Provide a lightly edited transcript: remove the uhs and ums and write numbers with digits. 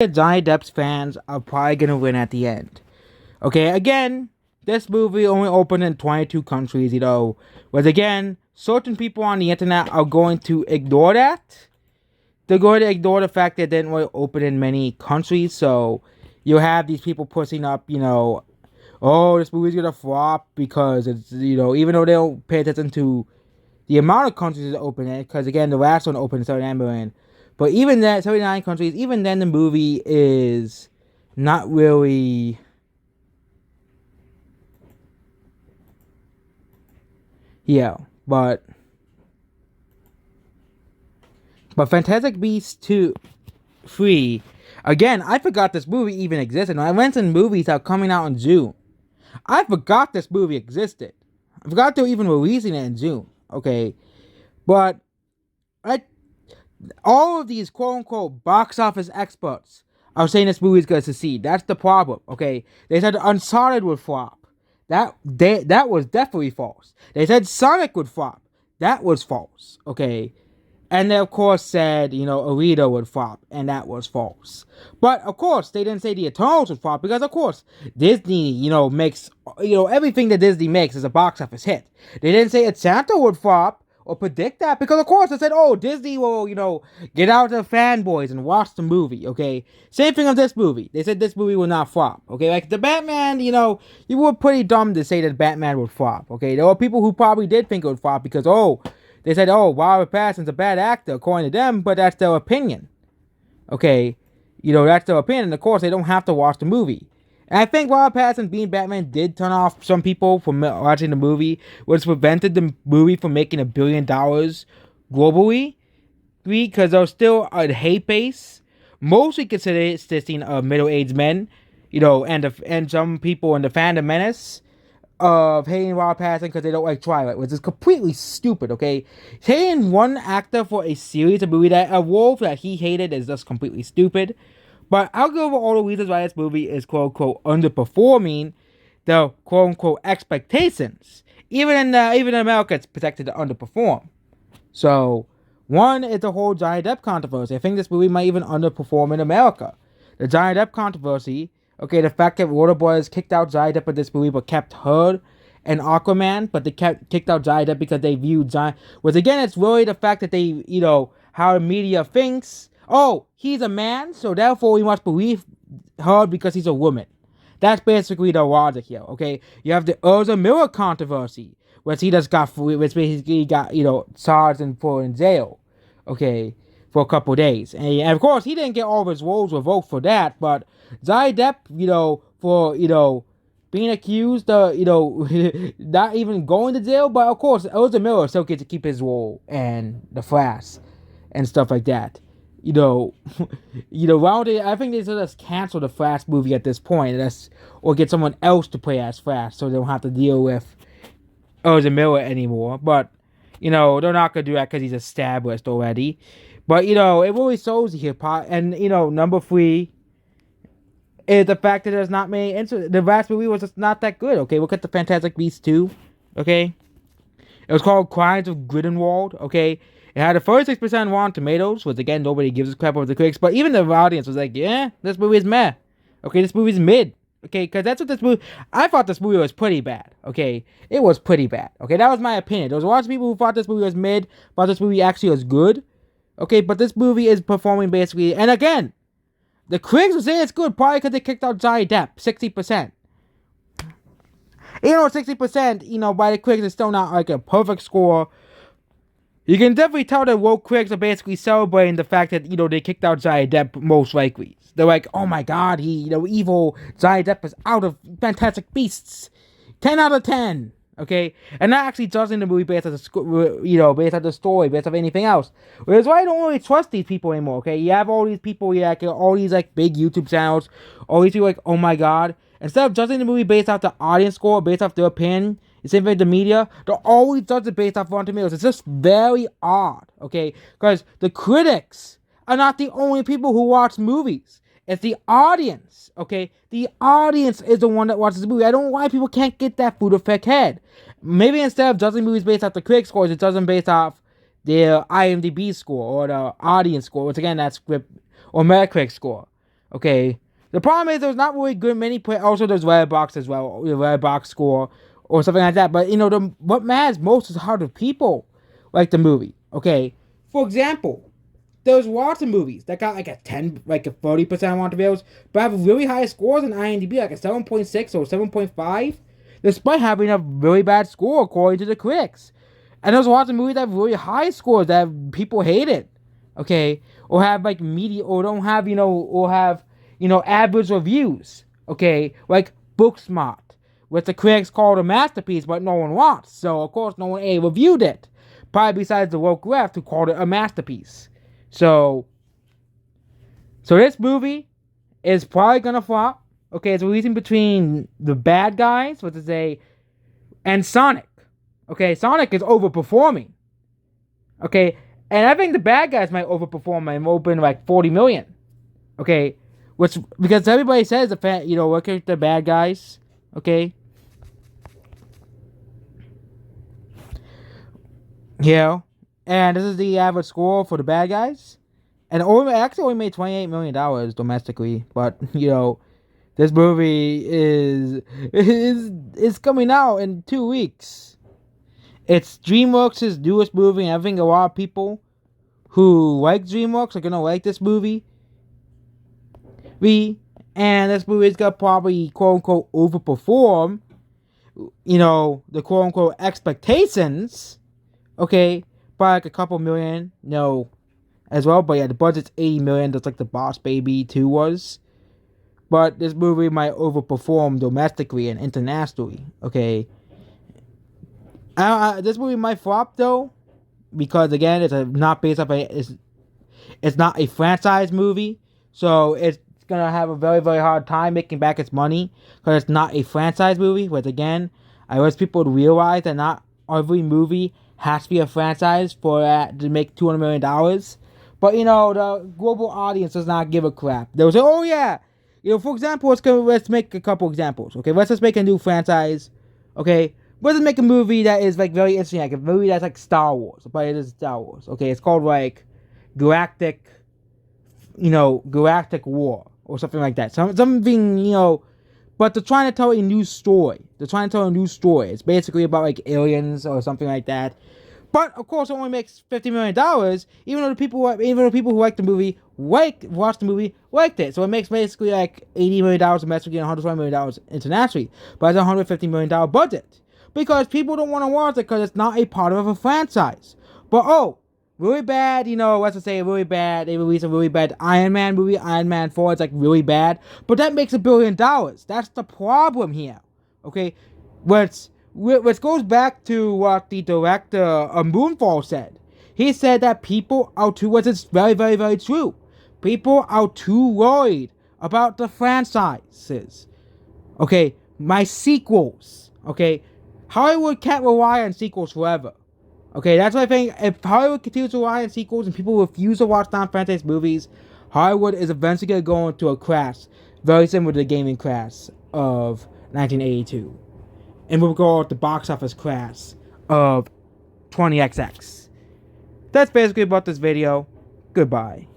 Johnny Depp's fans are probably gonna win at the end. Okay, again, this movie only opened in 22 countries, but again, certain people on the internet are going to ignore that. They're going to ignore the fact that it didn't really open in many countries, so you have these people pushing up, oh, this movie's gonna flop because it's, even though they don't pay attention to the amount of countries that open it, because again, the last one opened 79 million. But even that, 79 countries, even then the movie is not really. Yeah, but Fantastic Beasts 2, 3, again, I forgot this movie even existed. When I went to movies that are coming out in June, I forgot this movie existed. I forgot they were even releasing it in June. Okay, but I all of these quote unquote box office experts are saying this movie is going to succeed. That's the problem. Okay, they said Uncharted would flop. That was definitely false. They said Sonic would flop. That was false. Okay, and they of course said Alita would flop, and that was false. But of course they didn't say the Eternals would flop because of course Disney makes everything that Disney makes is a box office hit. They didn't say Santa would flop or predict that because of course they said, oh, Disney will get out the fanboys and watch the movie. Okay, same thing of this movie. They said this movie will not flop. Okay, like the Batman, you were pretty dumb to say that Batman would flop. Okay, there were people who probably did think it would flop because they said, oh, Robert Pattinson's a bad actor according to them, but that's their opinion. Okay, that's their opinion. Of course, they don't have to watch the movie. And I think Robert Pattinson being Batman did turn off some people from watching the movie, which prevented the movie from making $1 billion globally, because there was still a hate base, mostly consisting of middle-aged men, and some people in the fandom menace of hating Robert Pattinson because they don't like Twilight, which is completely stupid. Okay, hating one actor for a series of movie that a wolf that he hated is just completely stupid. But I'll go over all the reasons why this movie is quote unquote underperforming the quote unquote expectations. Even in America, it's projected to underperform. So, one is the whole Johnny Depp controversy. I think this movie might even underperform in America. The Johnny Depp controversy. Okay, the fact that Warner Bros. Kicked out Johnny Depp of this movie but kept Heard and Aquaman, but they kicked out Johnny Depp because they viewed Johnny. Which again, it's really the fact that they, how the media thinks. Oh, he's a man, so therefore we must believe Heard because he's a woman. That's basically the logic here. Okay, you have the Ezra Miller controversy, which he just got, which basically got charged and put in jail. Okay, for a couple days, and of course he didn't get all of his roles revoked for that, but Johnny Depp, for being accused of not even going to jail, but of course Ezra Miller still gets to keep his role and the Flash and stuff like that. I think they should just cancel the Flash movie at this point, or get someone else to play as Flash, so they don't have to deal with Ezra Miller anymore. But they're not gonna do that because he's established already. But it really shows here. And number 3 is the fact that there's not many. The last movie was just not that good. Okay, look at the Fantastic Beasts 2. Okay, it was called Crimes of Grindelwald. Okay. It had a 46% Rotten Tomatoes, which again, nobody gives a crap over the critics, but even the audience was like, yeah, this movie is meh. Okay, this movie's mid. Okay, because that's what this movie, I thought this movie was pretty bad. Okay, it was pretty bad. Okay, that was my opinion. There was a lot of people who thought this movie was mid, thought this movie actually was good. Okay, but this movie is performing basically, and again, the critics will say it's good, probably because they kicked out Johnny Depp, 60%. 60%, by the critics is still not like a perfect score. You can definitely tell that woke critics are basically celebrating the fact that, they kicked out Johnny Depp most likely. They're like, oh my god, evil Johnny Depp is out of Fantastic Beasts. 10 out of 10. Okay? And not actually judging the movie based on based on the story, based on anything else. Which is why I don't really trust these people anymore, okay? You have all these people, all these, big YouTube channels, all these people oh my god. Instead of judging the movie based off the audience score, based off their opinion, same thing with the media, they're always judged it based off Rotten Tomatoes. It's just very odd, okay? Because the critics are not the only people who watch movies. It's the audience, okay? The audience is the one that watches the movie. I don't know why people can't get that food effect head. Maybe instead of judging movies based off the critic scores, it doesn't based off their IMDb score or the audience score, which again, that's script or Metacritic score. Okay. The problem is there's not really good many play. Also, there's Redbox as well, the Redbox score or something like that. But what matters most is how the people like the movie. Okay. For example, there's lots of movies that got like a 10, like a 30% on Rotten Tomatoes, but have really high scores in IMDb, like a 7.6 or 7.5, despite having a really bad score according to the critics. And there's lots of movies that have really high scores that people hated, okay, or have like media, or don't have, or have, average reviews, okay, like Booksmart, which the critics called a masterpiece, but no one watched, so of course no one reviewed it, probably besides the woke left who called it a masterpiece. So this movie is probably gonna flop. Okay, it's releasing between The Bad Guys, what to say, and Sonic. Okay, Sonic is overperforming. Okay, and I think The Bad Guys might overperform and open like 40 million. Okay, which because everybody says the fan, look at The Bad Guys. Okay, yeah, and this is the average score for The Bad Guys. And actually only made $28 million domestically, but this movie is coming out in 2 weeks. It's DreamWorks' newest movie, and I think a lot of people who like DreamWorks are gonna like this movie. And this movie is gonna probably quote unquote overperform, the quote unquote expectations. Okay, by like a couple million. No, as well. But yeah, the budget's 80 million, just like the Boss Baby 2 was. But this movie might overperform domestically and internationally. Okay, this movie might flop though, because again, not based off it's not a franchise movie, so it's gonna have a very very hard time making back its money because it's not a franchise movie. But again, I wish people would realize that not every movie has to be a franchise for that to make $200 million. But the global audience does not give a crap. They'll say, "Oh yeah, for example, let's make a couple examples. Okay, let's just make a new franchise. Okay, let's just make a movie that is like very interesting, like a movie that's like Star Wars, but it is Star Wars. Okay, it's called like Galactic, Galactic War or something like that. Something. But they're trying to tell a new story. It's basically about like aliens or something like that. But of course, it only makes $50 million. Even though the people who like the movie watched the movie liked it, so it makes basically like $80 million domestically and $120 million internationally. But it's a $150 million budget because people don't want to watch it because it's not a part of a franchise. But really bad, let's just say really bad. They released a really bad Iron Man movie, Iron Man 4. It's like really bad, but that makes $1 billion. That's the problem here. Okay, which goes back to what the director of Moonfall said. He said that people are which is very, very, very true. People are too worried about the franchises. Okay, my sequels. Okay, Hollywood can't rely on sequels forever. Okay, that's what I think. If Hollywood continues to rely on sequels and people refuse to watch non-franchise movies, Hollywood is eventually going to go into a crash, very similar to the gaming crash of 1982. And we'll go with the box office crash of 20XX. That's basically about this video. Goodbye.